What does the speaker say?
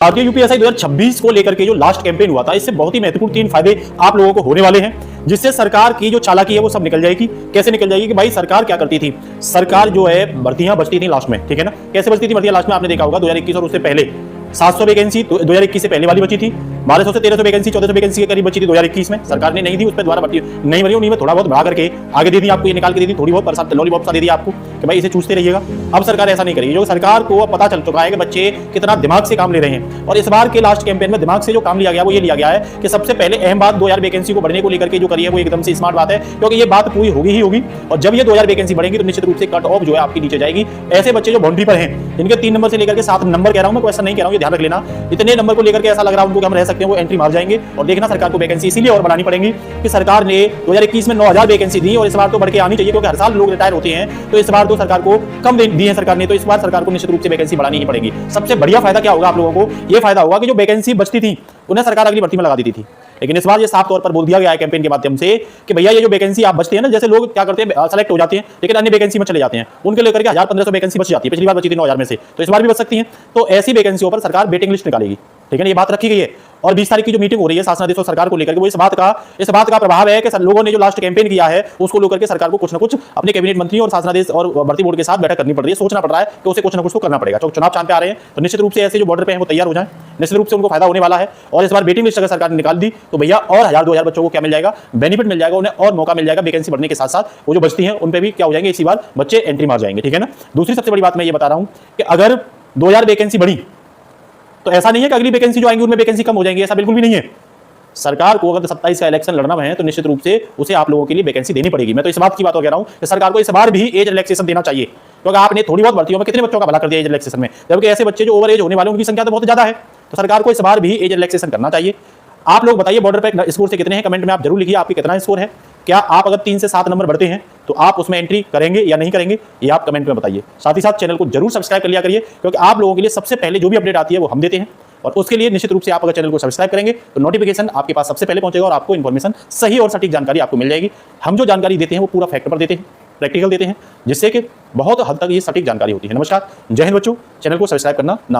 भारतीय यूपीएसआई 2026 को लेकर के जो लास्ट कैंपेन हुआ था, इससे बहुत ही महत्वपूर्ण 3 फायदे आप लोगों को होने वाले हैं, जिससे सरकार की जो चालाकी है वो सब निकल जाएगी। कैसे निकल जाएगी कि भाई सरकार क्या करती थी, सरकार जो है भर्तियां बचती थी लास्ट में, ठीक है ना। कैसे बचती थी भर्तियां लास्ट में, आपने देखा होगा 2021 और उससे पहले 700 वैकेंसी 2021 से पहले वाली बची थी, 1200 से 1300 वैकेंसी 1400 वैकेंसी के करीब बची थी 2021 में। सरकार ने नहीं दी, उस पर दोबारा भर्ती नहीं बनी, उन्हीं में थोड़ा बहुत बढ़ा करके आगे दे दी आपको, ये निकाल के दे दी, थोड़ी बहुत परसाद लॉलीपॉप सा दे दिया आपको कि भाई इसे चूसते रहिएगा। अब सरकार ऐसा नहीं करेगी, जो सरकार को अब पता चल चुका है कि बच्चे कितना दिमाग से काम ले रहे हैं। और इस बार के लास्ट कैंपेन में दिमाग से जो काम लिया गया वो ये लिया गया है कि सबसे पहले अहम बात 2000 वैकेंसी को बढ़ने को लेकर के जो करी है वो एकदम से स्मार्ट बात है, क्योंकि ये बात पूरी होगी ही होगी। और जब ये 2000 वैकेंसी बढ़ेंगी तो निश्चित रूप से कट ऑफ जो है आपकी नीचे जाएगी। ऐसे बच्चे जो बाउंड्री पर हैं, जिनके 3 नंबर से लेकर के 7 नंबर कह रहा हूं मैं, क्वेश्चन नहीं कह रहा हूं, ये ध्यान रख लेना, इतने नंबर को लेकर के ऐसा लग रहा है उनको कि हम रह सकते हैं, वो एंट्री मार जाएंगे। और देखना सरकार को वैकेंसी इसीलिए और बढ़ानी पड़ेगी कि सरकार ने 2021 में 9000 वैकेंसी दी और इस बार तो बढ़ के आनी चाहिए, क्योंकि हर साल लोग रिटायर होते हैं, तो इस बार तो सरकार को कम दी है सरकार ने, तो इस बार सरकार को निश्चित रूप से वैकेंसी बढ़ानी ही पड़ेगी। सबसे बढ़िया फायदा क्या होगा आप लोगों को, ये फायदा होगा कि जो वैकेंसी बचती थी उन्हें सरकार अगली भर्ती में लगा देती थी। लेकिन इस बार ये साफ तौर पर बोल दिया गया है कैंपेन के माध्यम से कि भैया ये जो वैकेंसी आप बचते हैं ना, जैसे लोग क्या करते हैं सेलेक्ट हो जाते हैं लेकिन अन्य वैकेंसी में चले जाते हैं, उनके लेकर के 1000-1500 वैकेंसी बच जाती है। पिछली बार बची थी 9000 में से, तो इस बार भी बच सकती है। तो ऐसी वैकेंसियों पर सरकार वेटिंग लिस्ट निकालेगी, ठीक है ना, ये बात रखी गई है। और 20 तारीख की जो मीटिंग हो रही है शासनादेश और सरकार को लेकर के, वो इस बात का प्रभाव है कि लोगों ने जो लास्ट कैंपेन किया है उसको लेकर के सरकार को कुछ ना कुछ अपने कैबिनेट मंत्री और शासनादेश और भर्ती बोर्ड के साथ बैठक करनी पड़ रही है, सोचना पड़ रहा है कि उसे कुछ ना कुछ तो करना पड़ेगा। चुनाव चांद पे आ रहे हैं, तो निश्चित रूप से ऐसे जो बॉर्डर पे हैं वो तैयार हो जाएं, निश्चित रूप से उनको फायदा होने वाला है। और इस बार वेटिंग लिस्ट अगर सरकार ने निकाल दी तो भैया और 1000-2000 बच्चों को क्या मिल जाएगा, बेनिफिट मिल जाएगा, उन्हें और मौका मिल जाएगा। वैकेंसी बढ़ने के साथ साथ वो जो बचती हैं उन पे भी क्या हो जाएंगे, इसी बार बच्चे एंट्री मार जाएंगे, ठीक है ना। दूसरी सबसे बड़ी बात मैं ये बता रहा हूं कि अगर 2000 वैकेंसी बढ़ी तो ऐसा नहीं है कि अगली वैकेंसी जो आएंगी उनमें वैकेंसी कम हो जाएंगी, ऐसा बिल्कुल भी नहीं है। सरकार को अगर 27 का इलेक्शन लड़ना है तो निश्चित रूप से उसे आप लोगों के लिए वैकेंसी देनी पड़ेगी। मैं तो इस बात की बात कह रहा हूं कि सरकार को इस बार भी एज रिलैक्सेशन देना चाहिए, क्योंकि आपने थोड़ी बहुत भर्तियों में कितने बच्चों का भला कर दिया एज रिलैक्सेशन में, जबकि ऐसे बच्चे जो ओवर एज होने वाले उनकी संख्या तो बहुत ज्यादा है। तो सरकार को इस बार भी एज रिलैक्सेशन करना चाहिए। आप लोग बताइए बॉर्डर पे स्कोर से कितने हैं, कमेंट में आप जरूर लिखिए आपकी कितना स्कोर है। क्या आप अगर 3 से 7 नंबर बढ़ते हैं तो आप उसमें एंट्री करेंगे या नहीं करेंगे, ये आप कमेंट में बताइए। साथ ही साथ चैनल को जरूर सब्सक्राइब कर लिया करिए, क्योंकि आप लोगों के लिए सबसे पहले जो भी अपडेट आती है वो हम देते हैं। और उसके लिए निश्चित रूप से आप अगर चैनल को सब्सक्राइब करेंगे तो नोटिफिकेशन आपके पास सबसे पहले पहुंचेगा और आपको इन्फॉर्मेशन सही और सटीक जानकारी आपको मिल जाएगी। हम जो जानकारी देते हैं वो पूरा फैक्ट पर देते हैं, प्रैक्टिकल देते हैं, जिससे कि बहुत हद तक ये सटीक जानकारी होती है। नमस्कार, जय हिंद बच्चों, चैनल को सब्सक्राइब करना ना